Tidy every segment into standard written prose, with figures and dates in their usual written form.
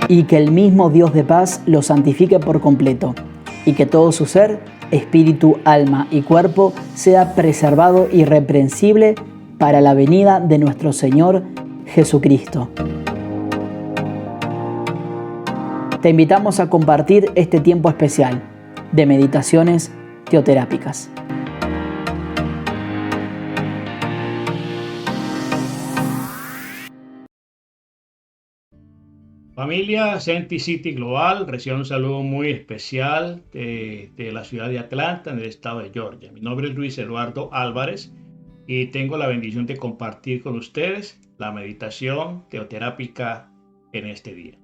y que el mismo Dios de paz lo santifique por completo, y que todo su ser, espíritu, alma y cuerpo sea preservado irreprensible para la venida de nuestro Señor Jesucristo. Te invitamos a compartir este tiempo especial de meditaciones teoterápicas. Familia Senti City Global, recibo un saludo muy especial de la ciudad de Atlanta, en el estado de Georgia. Mi nombre es Luis Eduardo Álvarez y tengo la bendición de compartir con ustedes la meditación teoterápica en este día.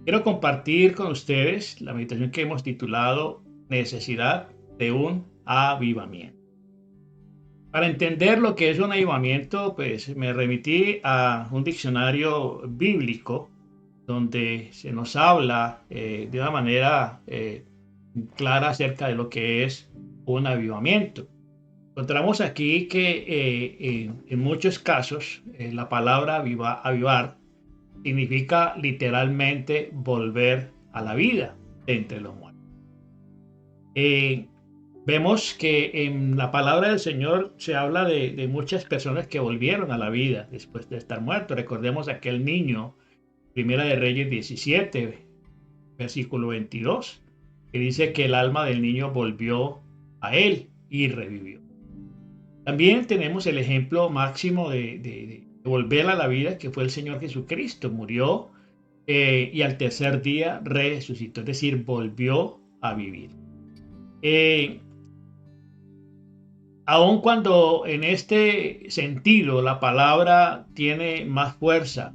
Quiero compartir con ustedes la meditación que hemos titulado Necesidad de un avivamiento. Para entender lo que es un avivamiento, pues me remití a un diccionario bíblico donde se nos habla de una manera clara acerca de lo que es un avivamiento. Encontramos aquí que en muchos casos la palabra avivar significa literalmente volver a la vida de entre los muertos. Vemos que en la palabra del Señor se habla de muchas personas que volvieron a la vida después de estar muertos. Recordemos aquel niño, Primera de Reyes 17, versículo 22, que dice que el alma del niño volvió a él y revivió. También tenemos el ejemplo máximo de volver a la vida, que fue el Señor Jesucristo. Murió y al tercer día resucitó, es decir, volvió a vivir. Aun cuando en este sentido la palabra tiene más fuerza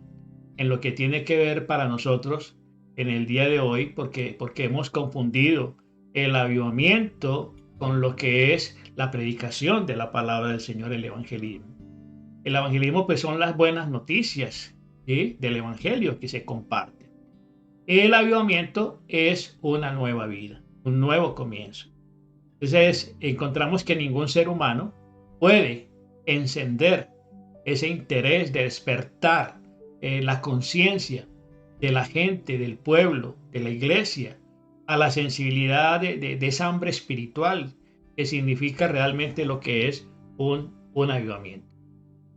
en lo que tiene que ver para nosotros en el día de hoy, porque hemos confundido el avivamiento con lo que es la predicación de la palabra del Señor, el evangelismo. El evangelismo pues son las buenas noticias, ¿sí?, del evangelio que se comparten. El avivamiento es una nueva vida, un nuevo comienzo. Entonces encontramos que ningún ser humano puede encender ese interés de despertar la conciencia de la gente, del pueblo, de la iglesia, a la sensibilidad de esa hambre espiritual que significa realmente lo que es un avivamiento.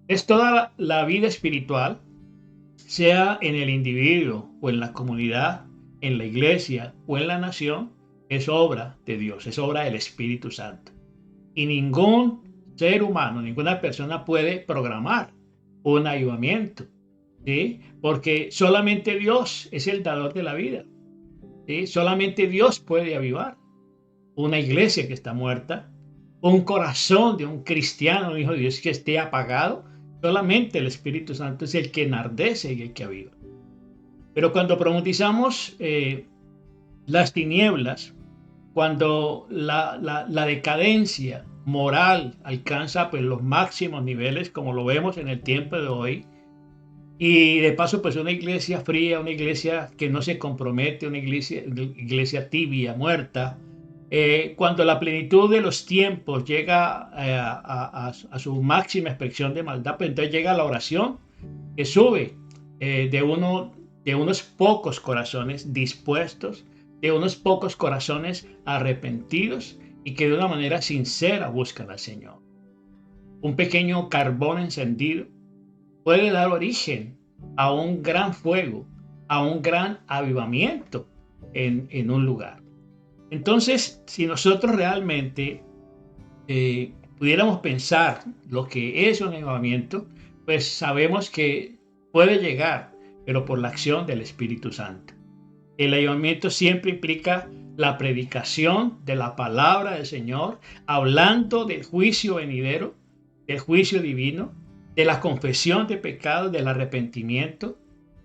Es toda la vida espiritual, sea en el individuo o en la comunidad, en la iglesia o en la nación, es obra de Dios, es obra del Espíritu Santo. Y ningún ser humano, ninguna persona puede programar un avivamiento, ¿sí?, porque solamente Dios es el dador de la vida, ¿sí? Solamente Dios puede avivar una iglesia que está muerta, un corazón de un cristiano, un hijo de Dios que esté apagado. Solamente el Espíritu Santo es el que enardece y el que aviva. Pero cuando profundizamos las tinieblas, cuando la decadencia moral alcanza pues los máximos niveles, como lo vemos en el tiempo de hoy, y de paso pues una iglesia fría, una iglesia que no se compromete, una iglesia tibia, muerta, cuando la plenitud de los tiempos llega a su máxima expresión de maldad, pues entonces llega la oración que sube de unos pocos corazones dispuestos, de unos pocos corazones arrepentidos y que de una manera sincera buscan al Señor. Un pequeño carbón encendido puede dar origen a un gran fuego, a un gran avivamiento en un lugar. Entonces, si nosotros realmente pudiéramos pensar lo que es un avivamiento, pues sabemos que puede llegar, pero por la acción del Espíritu Santo. El avivamiento siempre implica la predicación de la palabra del Señor, hablando del juicio venidero, del juicio divino, de la confesión de pecados, del arrepentimiento,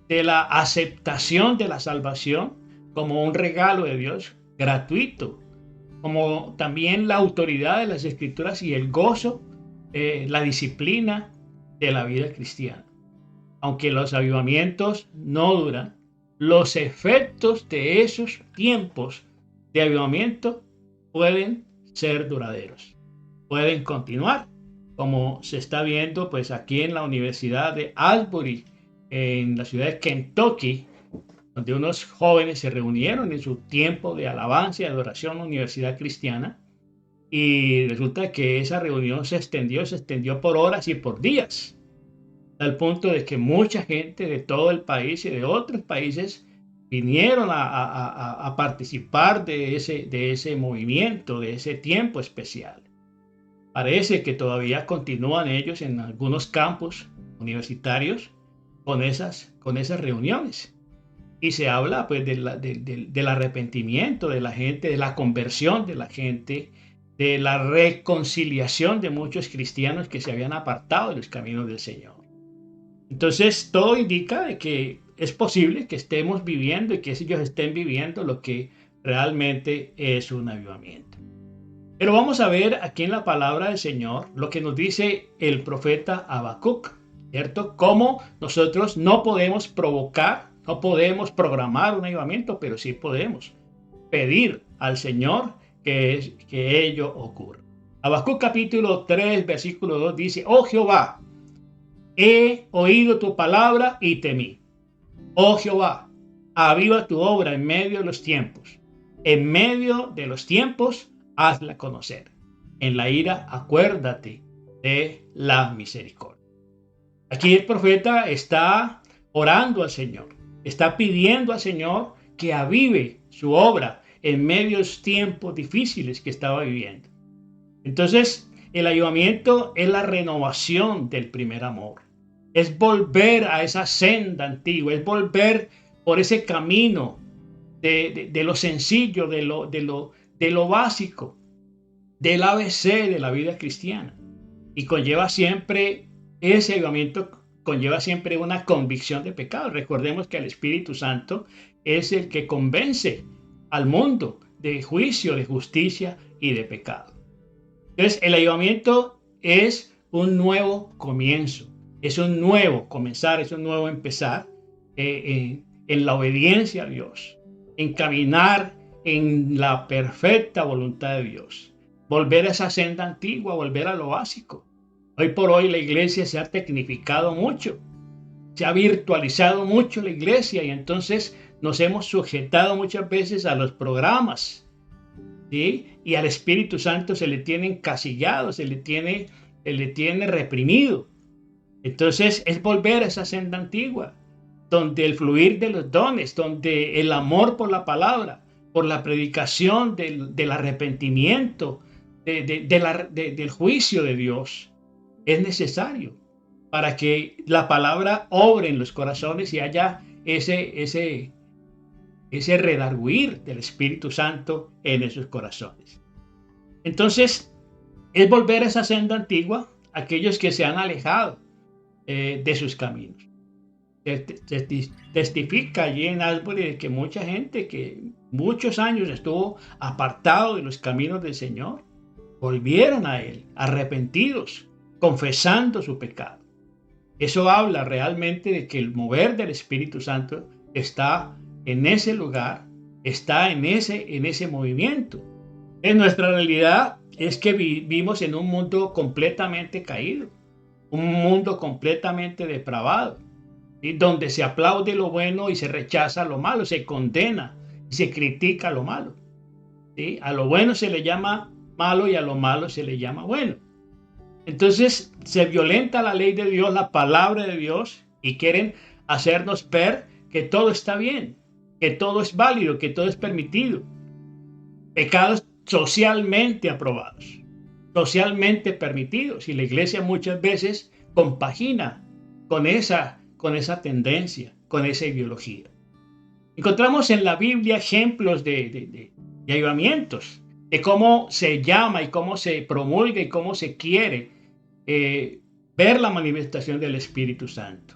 de la aceptación de la salvación como un regalo de Dios gratuito, como también la autoridad de las Escrituras y el gozo, la disciplina de la vida cristiana. Aunque los avivamientos no duran, los efectos de esos tiempos de avivamiento pueden ser duraderos, pueden continuar, como se está viendo pues aquí en la Universidad de Asbury, en la ciudad de Kentucky, donde unos jóvenes se reunieron en su tiempo de alabanza y adoración en la Universidad Cristiana, y resulta que esa reunión se extendió por horas y por días, al punto de que mucha gente de todo el país y de otros países vinieron a participar de ese movimiento, de ese tiempo especial. Parece que todavía continúan ellos en algunos campus universitarios con esas reuniones. Y se habla pues del arrepentimiento de la gente, de la conversión de la gente, de la reconciliación de muchos cristianos que se habían apartado de los caminos del Señor. Entonces, todo indica de que es posible que estemos viviendo y que ellos estén viviendo lo que realmente es un avivamiento. Pero vamos a ver aquí en la palabra del Señor lo que nos dice el profeta Habacuc, ¿cierto? Cómo nosotros no podemos provocar, no podemos programar un avivamiento, pero sí podemos pedir al Señor que ello ocurra. Habacuc capítulo 3, versículo 2 dice: Oh Jehová, he oído tu palabra y temí. Oh Jehová, aviva tu obra en medio de los tiempos. En medio de los tiempos, hazla conocer. En la ira, acuérdate de la misericordia. Aquí el profeta está orando al Señor, está pidiendo al Señor que avive su obra en medio de los tiempos difíciles que estaba viviendo. Entonces, el avivamiento es la renovación del primer amor. Es volver a esa senda antigua, es volver por ese camino de lo sencillo, de lo básico, del ABC de la vida cristiana. Y conlleva siempre, ese avivamiento conlleva siempre una convicción de pecado. Recordemos que el Espíritu Santo es el que convence al mundo de juicio, de justicia y de pecado. Entonces, el avivamiento es un nuevo comienzo. Es un nuevo comenzar, es un nuevo empezar en la obediencia a Dios, en caminar en la perfecta voluntad de Dios. Volver a esa senda antigua, volver a lo básico. Hoy por hoy la iglesia se ha tecnificado mucho, se ha virtualizado mucho la iglesia y entonces nos hemos sujetado muchas veces a los programas, ¿sí? Y al Espíritu Santo se le tiene encasillado, se le tiene reprimido. Entonces es volver a esa senda antigua, donde el fluir de los dones, donde el amor por la palabra, por la predicación del arrepentimiento, del juicio de Dios, es necesario para que la palabra obre en los corazones y haya ese redarguir del Espíritu Santo en esos corazones. Entonces es volver a esa senda antigua, aquellos que se han alejado de sus caminos. Testifica allí en Asbury de que mucha gente que muchos años estuvo apartado de los caminos del Señor, volvieron a Él, arrepentidos, confesando su pecado. Eso habla realmente de que el mover del Espíritu Santo está en ese lugar, está en ese movimiento. En nuestra realidad es que vivimos en un mundo completamente caído, un mundo completamente depravado, ¿sí? Donde se aplaude lo bueno y se rechaza lo malo, se condena y se critica lo malo, ¿sí? A lo bueno se le llama malo y a lo malo se le llama bueno. Entonces se violenta la ley de Dios, la palabra de Dios, y quieren hacernos ver que todo está bien, que todo es válido, que todo es permitido. Pecados socialmente aprobados, socialmente permitidos, y la iglesia muchas veces compagina con esa tendencia, con esa ideología. Encontramos en la Biblia ejemplos de avivamientos, de cómo se llama y cómo se promulga y cómo se quiere ver la manifestación del Espíritu Santo.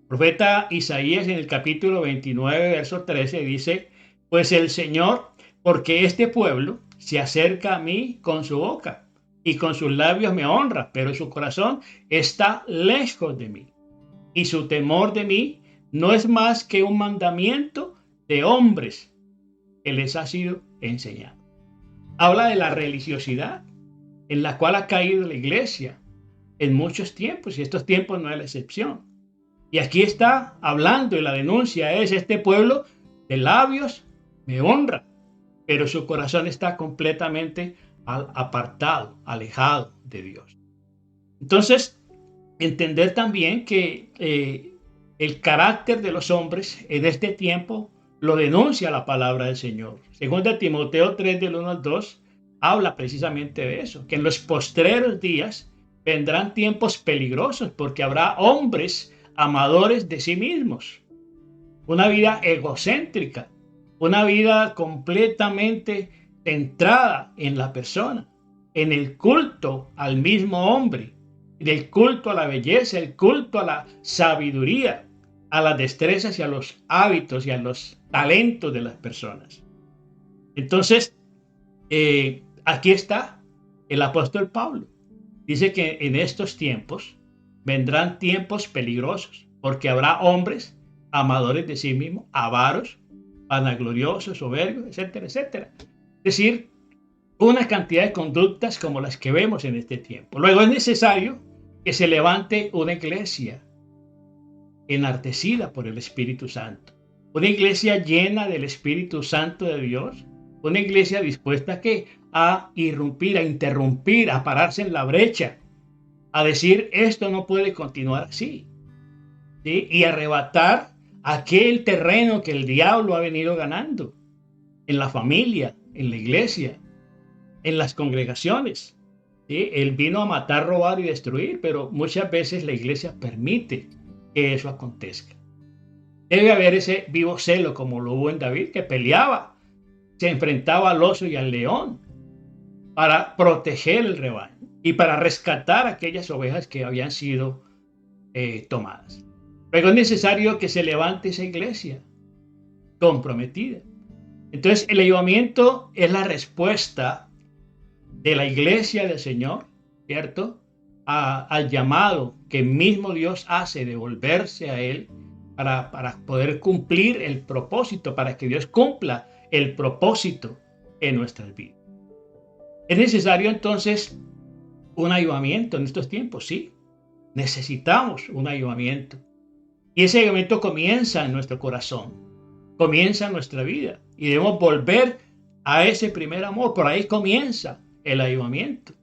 El profeta Isaías en el capítulo 29, verso 13 dice: Pues el Señor, porque este pueblo se acerca a mí con su boca y con sus labios me honra, pero su corazón está lejos de mí. Y su temor de mí no es más que un mandamiento de hombres que les ha sido enseñado. Habla de la religiosidad en la cual ha caído la iglesia en muchos tiempos, y estos tiempos no es la excepción. Y aquí está hablando y la denuncia es: este pueblo de labios me honra, pero su corazón está completamente apartado, alejado de Dios. Entonces, entender también que el carácter de los hombres en este tiempo lo denuncia la palabra del Señor. Segunda Timoteo 3, del 1 al 2, habla precisamente de eso, que en los postreros días vendrán tiempos peligrosos porque habrá hombres amadores de sí mismos, una vida egocéntrica, una vida completamente centrada en la persona, en el culto al mismo hombre, del culto a la belleza, el culto a la sabiduría, a las destrezas y a los hábitos y a los talentos de las personas. Entonces, aquí está el apóstol Pablo. Dice que en estos tiempos vendrán tiempos peligrosos, porque habrá hombres amadores de sí mismos, avaros, vanagloriosos, soberbios, etcétera, etcétera. Es decir, una cantidad de conductas como las que vemos en este tiempo. Luego es necesario que se levante una iglesia enartecida por el Espíritu Santo, una iglesia llena del Espíritu Santo de Dios, una iglesia dispuesta a ¿qué? A irrumpir, a interrumpir, a pararse en la brecha, a decir: esto no puede continuar así, ¿sí? Y arrebatar aquel terreno que el diablo ha venido ganando en la familia, en la iglesia, en las congregaciones. ¿Sí? Él vino a matar, robar y destruir, pero muchas veces la iglesia permite que eso acontezca. Debe haber ese vivo celo como lo hubo en David, que peleaba, se enfrentaba al oso y al león para proteger el rebaño y para rescatar aquellas ovejas que habían sido tomadas. Luego es necesario que se levante esa iglesia comprometida. Entonces, el avivamiento es la respuesta de la iglesia del Señor, ¿cierto? Al llamado que mismo Dios hace de volverse a Él para poder cumplir el propósito, para que Dios cumpla el propósito en nuestras vidas. Es necesario entonces un avivamiento en estos tiempos, sí. Necesitamos un avivamiento. Y ese avivamiento comienza en nuestro corazón, comienza en nuestra vida. Y debemos volver a ese primer amor. Por ahí comienza el avivamiento.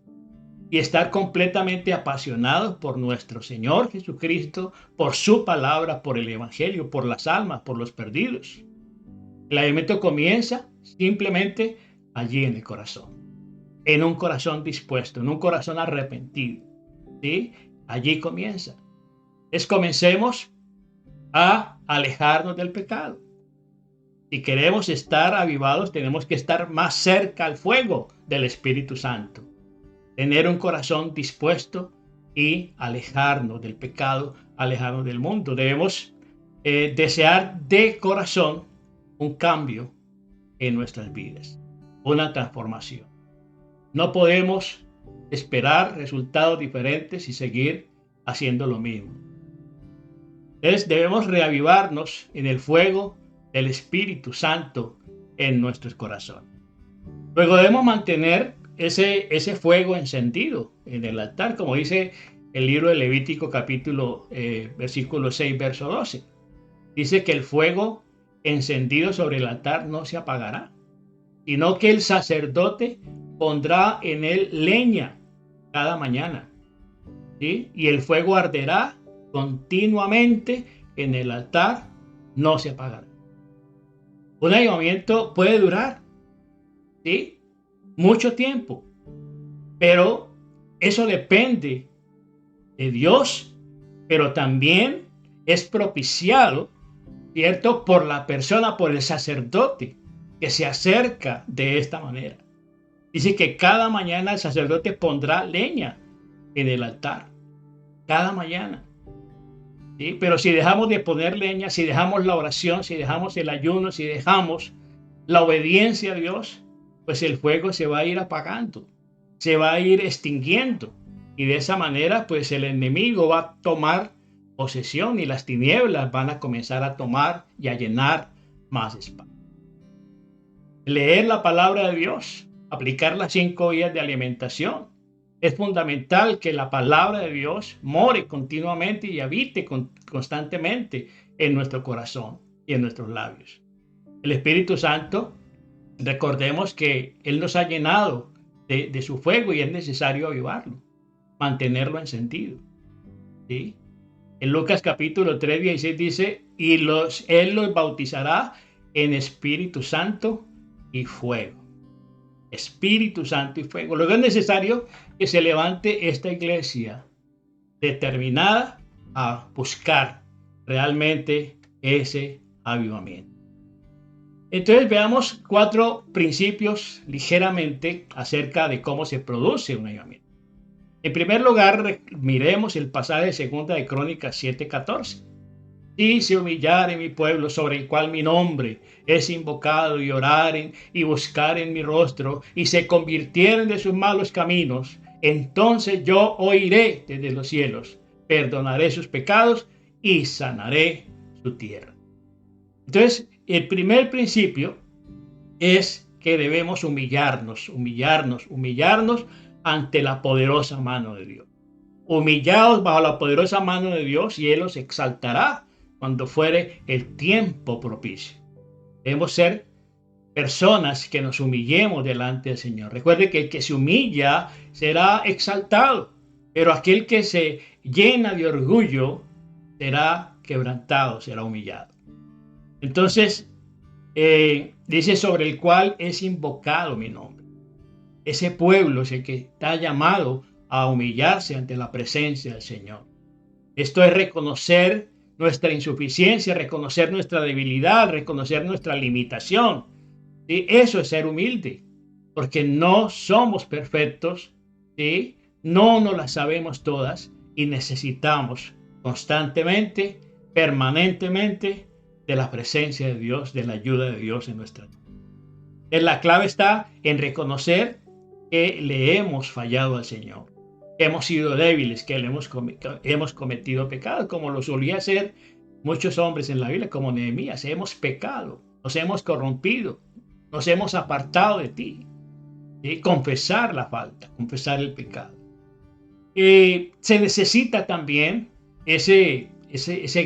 Y estar completamente apasionados por nuestro Señor Jesucristo, por su palabra, por el Evangelio, por las almas, por los perdidos. El avivamiento comienza simplemente allí en el corazón, en un corazón dispuesto, en un corazón arrepentido, ¿sí? Allí comienza. Comencemos a alejarnos del pecado. Si queremos estar avivados, tenemos que estar más cerca al fuego del Espíritu Santo. Tener un corazón dispuesto y alejarnos del pecado, alejarnos del mundo. Debemos desear de corazón un cambio en nuestras vidas, una transformación. No podemos esperar resultados diferentes y seguir haciendo lo mismo. Entonces debemos reavivarnos en el fuego del Espíritu Santo en nuestros corazones. Luego debemos mantener ese fuego encendido en el altar, como dice el libro de Levítico capítulo versículo 6, verso 12. Dice que el fuego encendido sobre el altar no se apagará, sino que el sacerdote pondrá en él leña cada mañana, ¿sí? Y el fuego arderá continuamente en el altar, no se apagará. Un avivamiento puede durar, ¿sí? Mucho tiempo, pero eso depende de Dios, pero también es propiciado, ¿cierto? Por la persona, por el sacerdote que se acerca de esta manera. Dice que cada mañana el sacerdote pondrá leña en el altar, cada mañana. ¿Sí? Pero si dejamos de poner leña, si dejamos la oración, si dejamos el ayuno, si dejamos la obediencia a Dios, pues el fuego se va a ir apagando, se va a ir extinguiendo. Y de esa manera, pues el enemigo va a tomar posesión y las tinieblas van a comenzar a tomar y a llenar más espacio. Leer la palabra de Dios, aplicar las 5 vías de alimentación, Es fundamental que la palabra de Dios more continuamente y habite constantemente en nuestro corazón y en nuestros labios. El Espíritu Santo, recordemos que Él nos ha llenado de su fuego y es necesario avivarlo, mantenerlo encendido, ¿sí? En Lucas capítulo 3, 16 dice, Él los bautizará en Espíritu Santo y fuego. Espíritu Santo y fuego. Luego es necesario que se levante esta iglesia determinada a buscar realmente ese avivamiento. Entonces veamos 4 principios ligeramente acerca de cómo se produce un avivamiento. En primer lugar, miremos el pasaje de 2 de Crónicas 7:14. Si se humillare mi pueblo sobre el cual mi nombre es invocado y oraren y buscaren mi rostro y se convirtieren de sus malos caminos, entonces yo oiré desde los cielos, perdonaré sus pecados y sanaré su tierra. Entonces, el primer principio es que debemos humillarnos ante la poderosa mano de Dios. Humillados bajo la poderosa mano de Dios y Él los exaltará cuando fuere el tiempo propicio. Debemos ser personas que nos humillemos delante del Señor. Recuerde que el que se humilla será exaltado, pero aquel que se llena de orgullo será quebrantado, será humillado. Entonces, dice sobre el cual es invocado mi nombre. Ese pueblo es el que está llamado a humillarse ante la presencia del Señor. Esto es reconocer nuestra insuficiencia, reconocer nuestra debilidad, reconocer nuestra limitación. ¿Sí? Eso es ser humilde, porque no somos perfectos, ¿sí? No nos las sabemos todas y necesitamos constantemente, permanentemente de la presencia de Dios, de la ayuda de Dios en nuestra vida. La clave está en reconocer que le hemos fallado al Señor, que hemos sido débiles, que hemos cometido pecados, como lo solía hacer muchos hombres en la Biblia, como Nehemías. Hemos pecado, nos hemos corrompido, nos hemos apartado de ti. ¿Sí? Confesar la falta, confesar el pecado. Se necesita también ese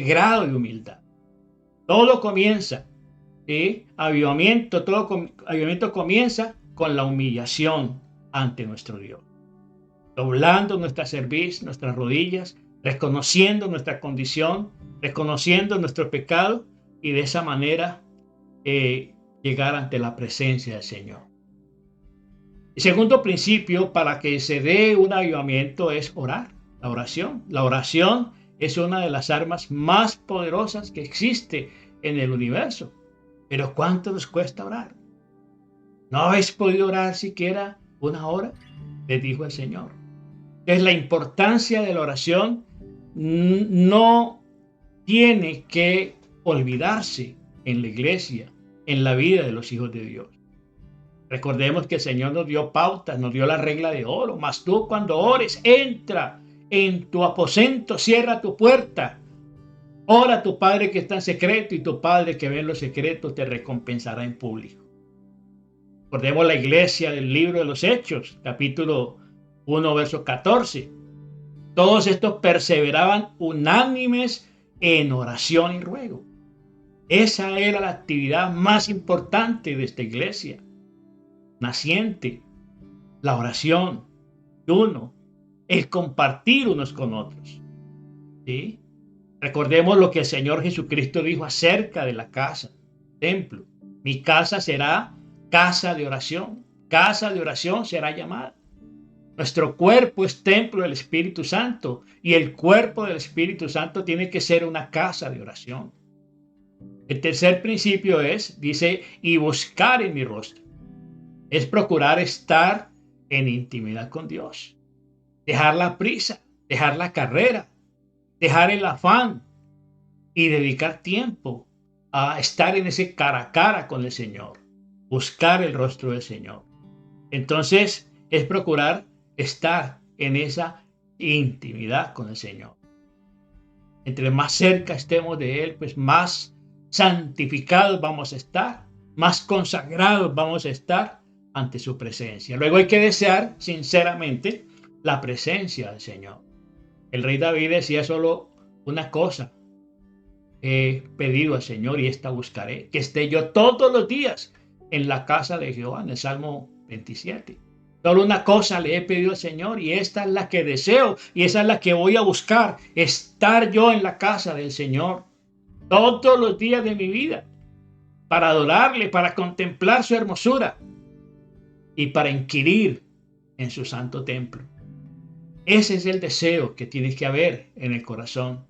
grado de humildad. Todo comienza, ¿sí? Avivamiento comienza con la humillación ante nuestro Dios. Doblando nuestra cerviz, nuestras rodillas, reconociendo nuestra condición, reconociendo nuestro pecado y de esa manera llegar ante la presencia del Señor. El segundo principio para que se dé un avivamiento es orar, la oración. La oración es una de las armas más poderosas que existe en el universo. Pero ¿cuánto nos cuesta orar? ¿No habéis podido orar siquiera una hora? Les dijo el Señor. Es la importancia de la oración no tiene que olvidarse en la iglesia, en la vida de los hijos de Dios. Recordemos que el Señor nos dio pautas, nos dio la regla de oro. Mas tú cuando ores, entra en tu aposento, cierra tu puerta. Ora a tu Padre que está en secreto y tu Padre que ve en los secretos te recompensará en público. Recordemos la iglesia del libro de los Hechos, capítulo 1, verso 14. Todos estos perseveraban unánimes en oración y ruego. Esa era la actividad más importante de esta iglesia naciente, la oración, el compartir unos con otros. ¿Sí? Recordemos lo que el Señor Jesucristo dijo acerca de la casa, templo. Mi casa será casa de oración será llamada. Nuestro cuerpo es templo del Espíritu Santo y el cuerpo del Espíritu Santo tiene que ser una casa de oración. El tercer principio dice, y buscar en mi rostro. Es procurar estar en intimidad con Dios. Dejar la prisa, dejar la carrera, dejar el afán y dedicar tiempo a estar en ese cara a cara con el Señor. Buscar el rostro del Señor. Entonces, es procurar estar en esa intimidad con el Señor. Entre más cerca estemos de Él, pues más santificados vamos a estar, más consagrados vamos a estar ante su presencia. Luego hay que desear sinceramente la presencia del Señor. El rey David decía solo una cosa: he pedido al Señor y esta buscaré, que esté yo todos los días en la casa de Jehová, en el Salmo 27. Solo una cosa le he pedido al Señor y esta es la que deseo y esa es la que voy a buscar: estar yo en la casa del Señor todos los días de mi vida, para adorarle, para contemplar su hermosura y para inquirir en su santo templo. Ese es el deseo que tiene que haber en el corazón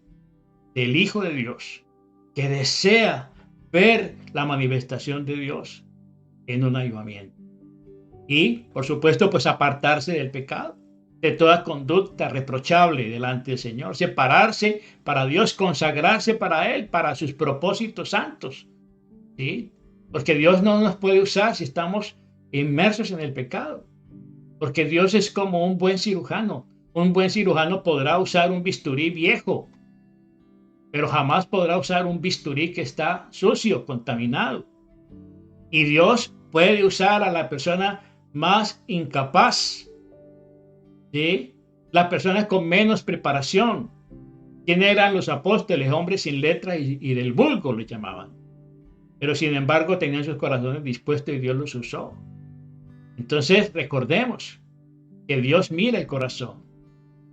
del Hijo de Dios, que desea ver la manifestación de Dios en un avivamiento. Y, por supuesto, pues apartarse del pecado, de toda conducta reprochable delante del Señor, separarse para Dios, consagrarse para Él, para sus propósitos santos, ¿sí? Porque Dios no nos puede usar si estamos inmersos en el pecado, porque Dios es como un buen cirujano. Un buen cirujano podrá usar un bisturí viejo, pero jamás podrá usar un bisturí que está sucio, contaminado. Y Dios puede usar a la persona más incapaz, ¿sí? La persona con menos preparación. ¿Quién eran los apóstoles? Hombres sin letra y del vulgo le llamaban. Pero sin embargo tenían sus corazones dispuestos y Dios los usó. Entonces recordemos que Dios mira el corazón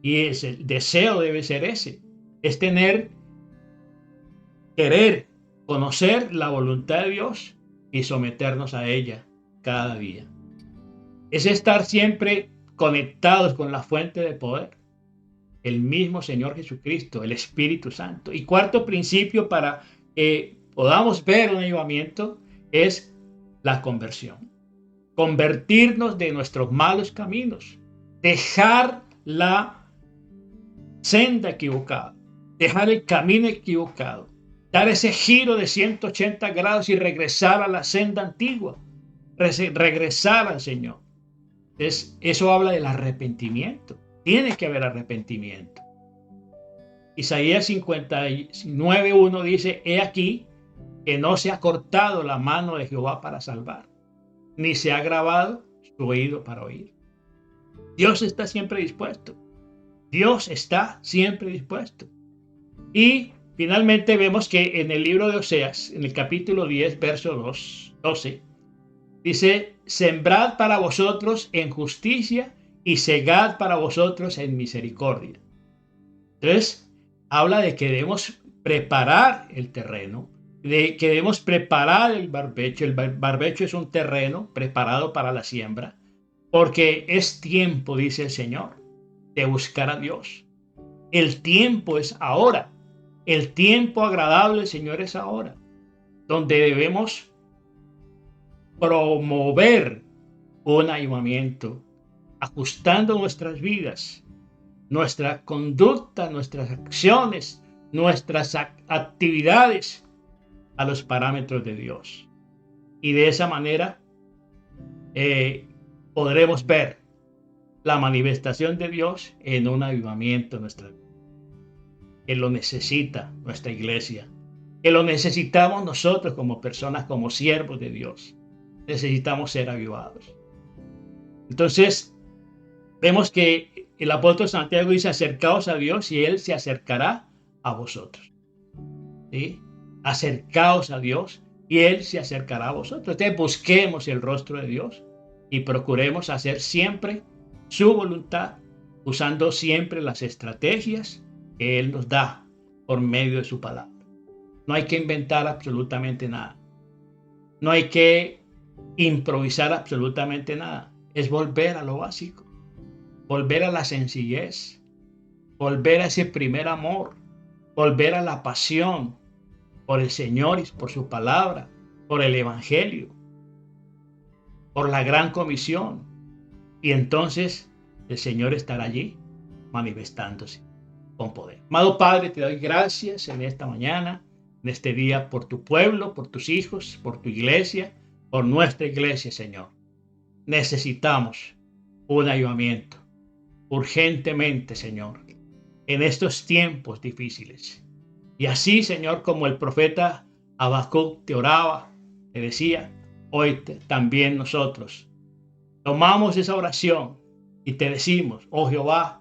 y el deseo debe ser ese. Es querer conocer la voluntad de Dios y someternos a ella cada día. Es estar siempre conectados con la fuente de poder, el mismo Señor Jesucristo, el Espíritu Santo. Y cuarto principio para que podamos ver un avivamiento es la conversión. Convertirnos de nuestros malos caminos, dejar la senda equivocada, dejar el camino equivocado, dar ese giro de 180 grados y regresar a la senda antigua, regresar al Señor. Entonces, eso habla del arrepentimiento. Tiene que haber arrepentimiento. Isaías 59:1 dice: he aquí que no se ha cortado la mano de Jehová para salvar, ni se ha grabado su oído para oír. Dios está siempre dispuesto. Dios está siempre dispuesto. Y finalmente vemos que en el libro de Oseas, en el capítulo 10, verso 12, dice: sembrad para vosotros en justicia y segad para vosotros en misericordia. Entonces, habla de que debemos preparar el terreno, de que debemos preparar el barbecho. El barbecho es un terreno preparado para la siembra, porque es tiempo, dice el Señor, de buscar a Dios. El tiempo es ahora. El tiempo agradable, Señor, es ahora, donde debemos promover un avivamiento, ajustando nuestras vidas, nuestra conducta, nuestras acciones, nuestras actividades a los parámetros de Dios. Y de esa manera podremos ver la manifestación de Dios en un avivamiento en nuestra vida. Que lo necesita nuestra iglesia, que lo necesitamos nosotros como personas, como siervos de Dios. Necesitamos ser avivados. Entonces, vemos que el apóstol Santiago dice: acercaos a Dios y Él se acercará a vosotros. ¿Sí? Acercaos a Dios y Él se acercará a vosotros. Entonces, busquemos el rostro de Dios y procuremos hacer siempre su voluntad, usando siempre las estrategias que Él nos da por medio de su palabra. No hay que inventar absolutamente nada. No hay que improvisar absolutamente nada. Es volver a lo básico, volver a la sencillez, volver a ese primer amor, volver a la pasión por el Señor y por su palabra, por el Evangelio, por la gran comisión. Y entonces el Señor estará allí manifestándose con poder. Amado Padre, te doy gracias en esta mañana, en este día, por tu pueblo, por tus hijos, por tu iglesia, por nuestra iglesia, Señor. Necesitamos un avivamiento urgentemente, Señor, en estos tiempos difíciles. Y así, Señor, como el profeta Habacuc te oraba, te decía, hoy también nosotros tomamos esa oración Y te decimos, oh Jehová,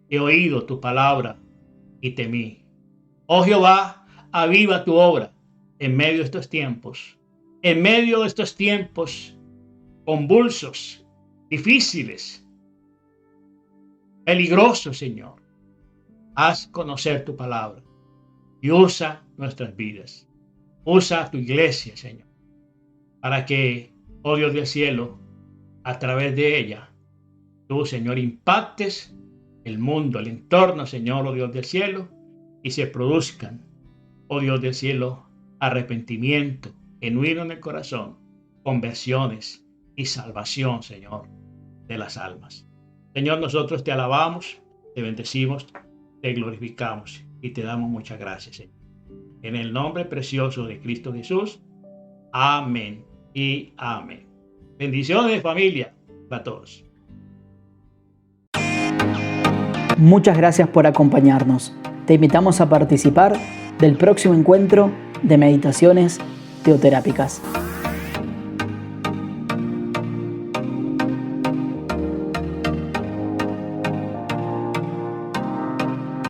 he oído tu palabra y temí. Oh Jehová, aviva tu obra en medio de estos tiempos. En medio de estos tiempos convulsos, difíciles, peligrosos, Señor. Haz conocer tu palabra y usa nuestras vidas. Usa tu iglesia, Señor, para que, oh Dios del cielo, a través de ella, tú, Señor, impactes el mundo, el entorno, Señor, oh Dios del cielo, y se produzcan, oh Dios del cielo, arrepentimiento genuino en el corazón, conversiones y salvación, Señor, de las almas. Señor, nosotros te alabamos, te bendecimos, te glorificamos y te damos muchas gracias, Señor. En el nombre precioso de Cristo Jesús. Amén y amén. Bendiciones, familia, para todos. Muchas gracias por acompañarnos. Te invitamos a participar del próximo encuentro de meditaciones teoterápicas.